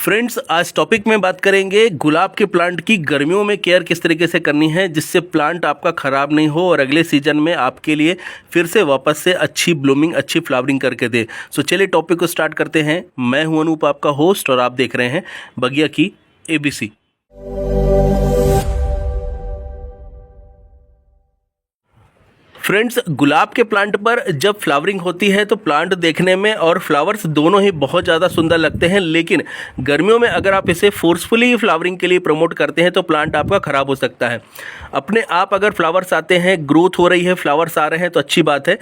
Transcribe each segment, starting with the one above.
Friends, आज topic में बात करेंगे गुलाब के प्लांट की गर्मियों में केयर किस तरीके से करनी है जिससे प्लांट आपका ख़राब नहीं हो और अगले सीजन में आपके लिए फिर से वापस से अच्छी ब्लूमिंग, अच्छी फ्लावरिंग करके दे। सो चलिए टॉपिक को स्टार्ट करते हैं। मैं हूं अनूप, आपका होस्ट, और आप देख रहे हैं बगिया की ABC। फ्रेंड्स, गुलाब के प्लांट पर जब फ्लावरिंग होती है तो प्लांट देखने में और फ्लावर्स दोनों ही बहुत ज़्यादा सुंदर लगते हैं, लेकिन गर्मियों में अगर आप इसे फोर्सफुली फ्लावरिंग के लिए प्रमोट करते हैं तो प्लांट आपका ख़राब हो सकता है। अपने आप अगर फ्लावर्स आते हैं, ग्रोथ हो रही है, फ्लावर्स आ रहे हैं तो अच्छी बात है,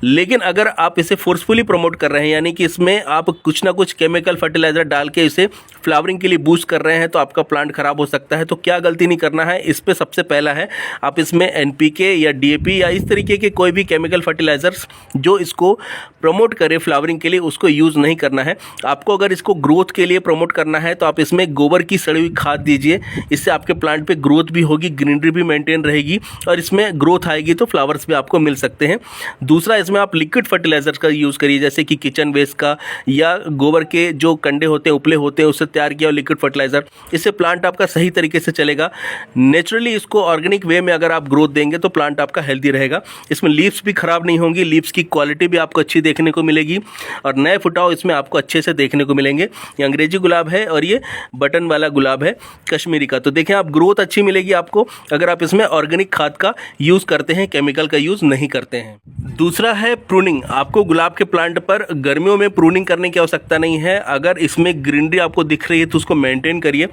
लेकिन अगर आप इसे फोर्सफुली प्रमोट कर रहे हैं, यानी कि इसमें आप कुछ ना कुछ केमिकल फर्टिलाइज़र डाल के इसे फ्लावरिंग के लिए बूस्ट कर रहे हैं तो आपका प्लांट ख़राब हो सकता है। तो क्या गलती नहीं करना है, इस पे सबसे पहला है आप इसमें NPK या DAP या इस तरीके के कोई भी केमिकल फर्टिलाइज़र्स जो इसको प्रमोट करे फ्लावरिंग के लिए, उसको यूज़ नहीं करना है। आपको अगर इसको ग्रोथ के लिए प्रमोट करना है तो आप इसमें गोबर की सड़ी हुई खाद दीजिए। इससे आपके प्लांट पे ग्रोथ भी होगी, ग्रीनरी भी मेंटेन रहेगी और इसमें ग्रोथ आएगी तो फ्लावर्स भी आपको मिल सकते हैं। दूसरा, इसमें आप लिक्विड फर्टिलाइजर का यूज़ करिए, जैसे कि किचन वेस्ट का या गोबर के जो कंडे होते हैं, उपले होते हैं, उससे तैयार किया लिक्विड फर्टिलाइजर। इससे प्लांट आपका सही तरीके से चलेगा। नेचुरली इसको ऑर्गेनिक वे में अगर आप ग्रोथ देंगे तो प्लांट आपका हेल्दी रहेगा। इसमें लीव्स भी खराब नहीं होंगी, लीव्स की क्वालिटी भी आपको अच्छी देखने को मिलेगी और नए फुटाव इसमें आपको अच्छे से देखने को मिलेंगे। ये अंग्रेजी गुलाब है और ये बटन वाला गुलाब है कश्मीरी का। तो देखें, आप ग्रोथ अच्छी मिलेगी आपको अगर आप इसमें ऑर्गेनिक खाद का यूज़ करते हैं, केमिकल का यूज़ नहीं करते हैं। दूसरा है प्रूनिंग। आपको गुलाब के प्लांट पर गर्मियों में प्रूनिंग करने की आवश्यकता नहीं है। अगर इसमें ग्रीनरी आपको दिख रही है तो उसको मेंटेन करिए।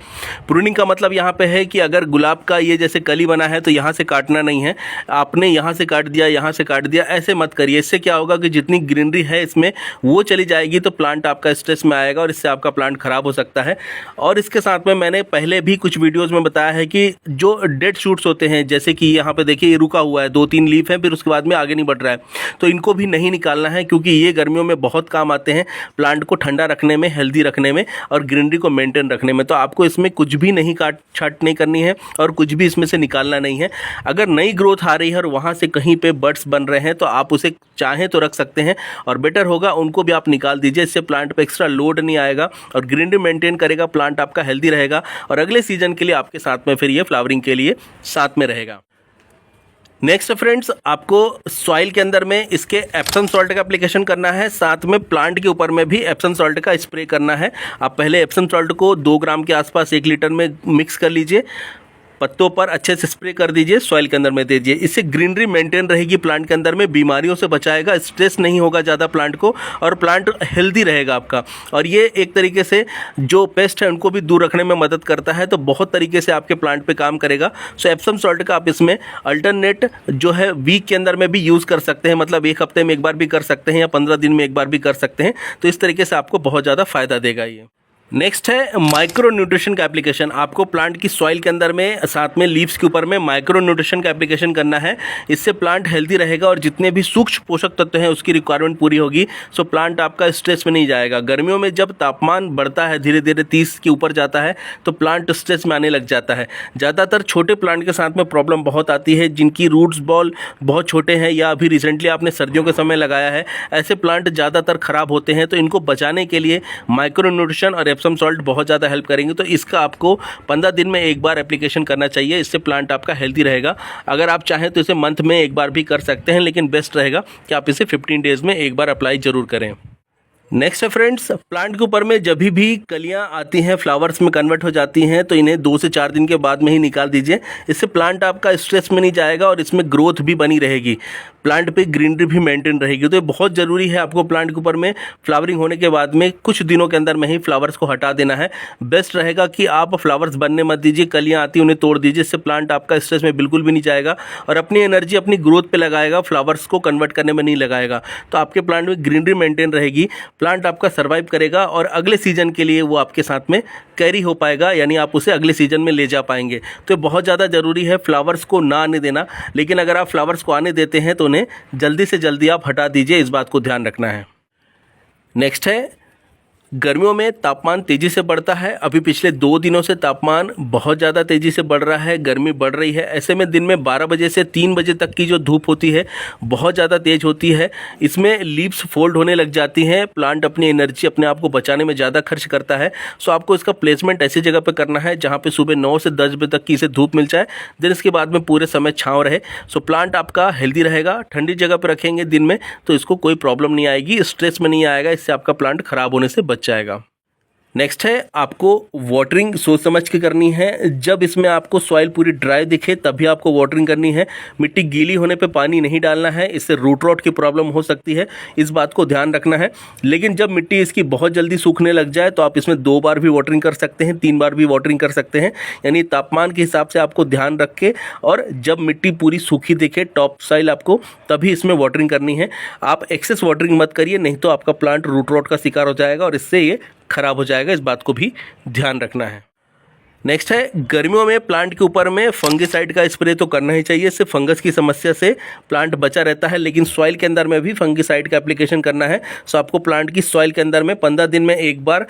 प्रूनिंग का मतलब यहाँ पे है कि अगर गुलाब का ये जैसे कली बना है तो यहाँ से काटना नहीं है, आपने यहाँ से काट दिया, यहाँ से काट दिया, ऐसे मत करिए। इससे क्या होगा कि जितनी ग्रीनरी है इसमें वो चली जाएगी तो प्लांट आपका स्ट्रेस में आएगा और इससे आपका प्लांट खराब हो सकता है। और इसके साथ में मैंने पहले भी कुछ वीडियोज़ में बताया है कि जो डेड शूट्स होते हैं, जैसे कि यहाँ पे देखिए ये रुका हुआ है, 2-3 लीफ है, फिर उसके बाद में आगे नहीं बढ़ रहा है, तो इनको भी नहीं निकालना है क्योंकि ये गर्मियों में बहुत काम आते हैं प्लांट को ठंडा रखने में, हेल्दी रखने में और ग्रीनरी को मेंटेन रखने में। तो आपको इसमें कुछ भी नहीं काट छाट नहीं करनी है और कुछ भी इसमें से निकालना नहीं है। अगर नई ग्रोथ आ रही है और वहाँ से कहीं पे बड्स बन रहे हैं तो आप उसे चाहें तो रख सकते हैं और बेटर होगा उनको भी आप निकाल दीजिए। इससे प्लांट पे एक्स्ट्रा लोड नहीं आएगा और ग्रीनरी मेंटेन करेगा, प्लांट आपका हेल्दी रहेगा और अगले सीजन के लिए आपके साथ में फिर ये फ्लावरिंग के लिए साथ में रहेगा। नेक्स्ट फ्रेंड्स, आपको सॉइल के अंदर में इसके एप्सम सॉल्ट का एप्लीकेशन करना है, साथ में प्लांट के ऊपर में भी एप्सम सॉल्ट का स्प्रे करना है। आप पहले एप्सम सॉल्ट को 2 ग्राम के आसपास 1 लीटर में मिक्स कर लीजिए, पत्तों पर अच्छे से स्प्रे कर दीजिए, सॉइल के अंदर में दीजिए। इससे ग्रीनरी मेंटेन रहेगी प्लांट के अंदर में, बीमारियों से बचाएगा, स्ट्रेस नहीं होगा ज़्यादा प्लांट को और प्लांट हेल्दी रहेगा आपका। और ये एक तरीके से जो पेस्ट है उनको भी दूर रखने में मदद करता है, तो बहुत तरीके से आपके प्लांट पे काम करेगा। सो एप्सम सॉल्ट का आप इसमें अल्टरनेट जो है वीक के अंदर में भी यूज़ कर सकते हैं, मतलब 1 हफ्ते में एक बार भी कर सकते हैं या 15 दिन में एक बार भी कर सकते हैं। तो इस तरीके से आपको बहुत ज़्यादा फ़ायदा देगा ये। नेक्स्ट है माइक्रो न्यूट्रिशन का एप्लीकेशन। आपको प्लांट की सॉइल के अंदर में, साथ में लीव्स के ऊपर में माइक्रो न्यूट्रिशन का एप्लीकेशन करना है। इससे प्लांट हेल्दी रहेगा और जितने भी सूक्ष्म पोषक तत्व हैं उसकी रिक्वायरमेंट पूरी होगी। सो प्लांट आपका स्ट्रेस में नहीं जाएगा। गर्मियों में जब तापमान बढ़ता है, धीरे धीरे 30 के ऊपर जाता है, तो प्लांट स्ट्रेस में आने लग जाता है। ज़्यादातर छोटे प्लांट के साथ में प्रॉब्लम बहुत आती है, जिनकी रूट्स बॉल बहुत छोटे हैं या अभी रिसेंटली आपने सर्दियों के समय लगाया है, ऐसे प्लांट ज़्यादातर ख़राब होते हैं। तो इनको बचाने के लिए माइक्रो न्यूट्रिशन और एप्सम सॉल्ट बहुत ज़्यादा हेल्प करेंगे। तो इसका आपको 15 दिन में एक बार एप्लीकेशन करना चाहिए। इससे प्लांट आपका हेल्दी रहेगा। अगर आप चाहें तो इसे मंथ में एक बार भी कर सकते हैं, लेकिन बेस्ट रहेगा कि आप इसे 15 डेज़ में एक बार अप्लाई ज़रूर करें। नेक्स्ट है फ्रेंड्स, प्लांट के ऊपर में जब भी कलियां आती हैं, फ्लावर्स में कन्वर्ट हो जाती हैं, तो इन्हें 2 से 4 दिन के बाद में ही निकाल दीजिए। इससे प्लांट आपका स्ट्रेस में नहीं जाएगा और इसमें ग्रोथ भी बनी रहेगी, प्लांट पे ग्रीनरी भी मेंटेन रहेगी। तो ये बहुत ज़रूरी है आपको प्लांट के ऊपर में फ्लावरिंग होने के बाद में कुछ दिनों के अंदर में ही फ्लावर्स को हटा देना है। बेस्ट रहेगा कि आप फ्लावर्स बनने मत दीजिए, कलियाँ आती उन्हें तोड़ दीजिए। इससे प्लांट आपका स्ट्रेस में बिल्कुल भी नहीं जाएगा और अपनी एनर्जी अपनी ग्रोथ पे लगाएगा, फ्लावर्स को कन्वर्ट करने में नहीं लगाएगा। तो आपके प्लांट में ग्रीनरी मेंटेन रहेगी, प्लांट आपका सर्वाइव करेगा और अगले सीजन के लिए वो आपके साथ में कैरी हो पाएगा, यानी आप उसे अगले सीजन में ले जा पाएंगे। तो बहुत ज़्यादा ज़रूरी है फ्लावर्स को ना आने देना, लेकिन अगर आप फ्लावर्स को आने देते हैं तो उन्हें जल्दी से जल्दी आप हटा दीजिए, इस बात को ध्यान रखना है। नेक्स्ट है गर्मियों में तापमान तेज़ी से बढ़ता है। अभी पिछले 2 दिनों से तापमान बहुत ज़्यादा तेज़ी से बढ़ रहा है, गर्मी बढ़ रही है। ऐसे में दिन में 12 बजे से 3 बजे तक की जो धूप होती है बहुत ज़्यादा तेज़ होती है। इसमें लीव्स फोल्ड होने लग जाती हैं। प्लांट अपनी एनर्जी अपने आप को बचाने में ज़्यादा खर्च करता है। सो आपको इसका प्लेसमेंट ऐसी जगह पर करना है जहाँ पर सुबह 9 से 10 बजे तक की इसे धूप मिल जाए, देन इसके बाद में पूरे समय छाँव रहे। सो प्लांट आपका हेल्दी रहेगा। ठंडी जगह पर रखेंगे दिन में तो इसको कोई प्रॉब्लम नहीं आएगी, स्ट्रेस में नहीं आएगा, इससे आपका प्लांट खराब होने से बच जाएगा। नेक्स्ट है आपको वाटरिंग सोच समझ के करनी है। जब इसमें आपको सॉइल पूरी ड्राई दिखे तभी आपको वाटरिंग करनी है। मिट्टी गीली होने पे पानी नहीं डालना है, इससे रूट रॉट की प्रॉब्लम हो सकती है, इस बात को ध्यान रखना है। लेकिन जब मिट्टी इसकी बहुत जल्दी सूखने लग जाए तो आप इसमें 2 बार भी वाटरिंग कर सकते हैं, 3 बार भी वाटरिंग कर सकते हैं। यानी तापमान के हिसाब से आपको ध्यान रख के, और जब मिट्टी पूरी सूखी दिखे टॉप सॉइल आपको, तभी इसमें वाटरिंग करनी है। आप एक्सेस वाटरिंग मत करिए, नहीं तो आपका प्लांट रूट रॉट का शिकार हो जाएगा और इससे ये खराब हो जाएगा। इस बात को भी ध्यान रखना है। नेक्स्ट है गर्मियों में प्लांट के ऊपर में फंगिसाइड का स्प्रे तो करना ही चाहिए, इससे फंगस की समस्या से प्लांट बचा रहता है। लेकिन सॉइल के अंदर में भी फंगिसाइड का एप्लीकेशन करना है। सो आपको प्लांट की सॉइल के अंदर में 15 दिन में एक बार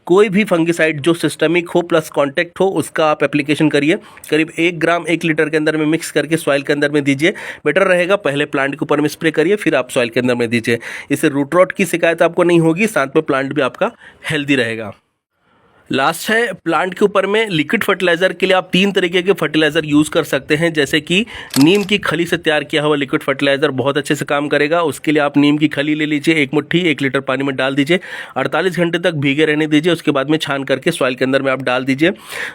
कोई भी फंगिसाइड जो सिस्टमिक हो प्लस कॉन्टैक्ट हो उसका आप एप्लीकेशन करिए। करीब 1 ग्राम 1 लीटर के अंदर में मिक्स करके सॉइल के अंदर में दीजिए, बेटर रहेगा। पहले प्लांट के ऊपर में स्प्रे करिए, फिर आप सॉइल के अंदर में दीजिए। इससे रूट रॉट की शिकायत आपको नहीं होगी, साथ में प्लांट भी आपका हेल्दी रहेगा। लास्ट है प्लांट के ऊपर में लिक्विड फर्टिलाइज़र के लिए आप 3 तरीके के फर्टिलाइज़र यूज़ कर सकते हैं। जैसे कि नीम की खली से तैयार किया हुआ लिक्विड फर्टिलाइज़र बहुत अच्छे से काम करेगा। उसके लिए आप नीम की खली ले लीजिए, 1 मुट्ठी 1 लीटर पानी में डाल दीजिए, 48 घंटे तक भीगे रहने दीजिए। उसके बाद में छान करके सॉइल के अंदर में आप डाल दीजिए।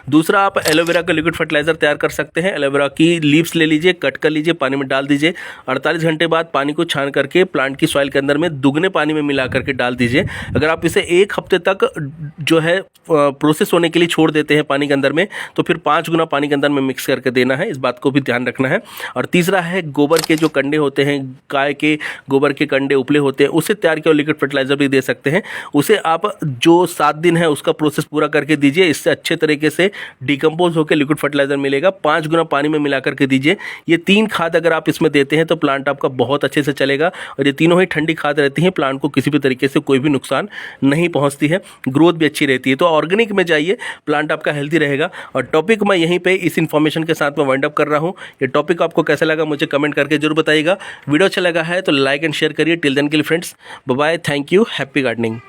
दूसरा, आप एलोवेरा का लिक्विड फर्टिलाइज़र तैयार कर सकते हैं। एलोवेरा की लीव्स ले लीजिए, कट कर लीजिए, पानी में डाल दीजिए। 48 घंटे बाद पानी को छान करके प्लांट की सॉइल के अंदर में दुगने पानी में मिला करके डाल दीजिए। अगर आप इसे 1 हफ्ते तक जो है प्रोसेस होने के लिए छोड़ देते हैं पानी के अंदर में, तो फिर 5 गुना पानी के अंदर में मिक्स करके देना है। इस बात को भी ध्यान रखना है। और तीसरा है गोबर के जो कंडे होते हैं, गाय के गोबर के कंडे उपले होते हैं, उससे तैयार किया लिक्विड फर्टिलाइजर भी दे सकते हैं। उसे आप जो 7 दिन है उसका प्रोसेस पूरा करके दीजिए। इससे अच्छे तरीके से डिकम्पोज होकर लिक्विड फर्टिलाइजर मिलेगा। 5 गुना पानी में मिला करके दीजिए। ये 3 खाद अगर आप इसमें देते हैं तो प्लांट आपका बहुत अच्छे से चलेगा। और ये तीनों ही ठंडी खाद रहती हैं, प्लांट को किसी भी तरीके से कोई भी नुकसान नहीं पहुँचती है, ग्रोथ भी अच्छी रहती है। तो ऑर्गेनिक में जाइए, प्लांट आपका हेल्दी रहेगा। और टॉपिक मैं यहीं पे इस इन्फॉर्मेशन के साथ में वाइंड अप कर रहा हूँ। ये टॉपिक आपको कैसा लगा मुझे कमेंट करके जरूर बताइएगा। वीडियो अच्छा लगा है तो लाइक एंड शेयर करिए। टिल देन के लिए friends, bye bye, thank you, happy gardening.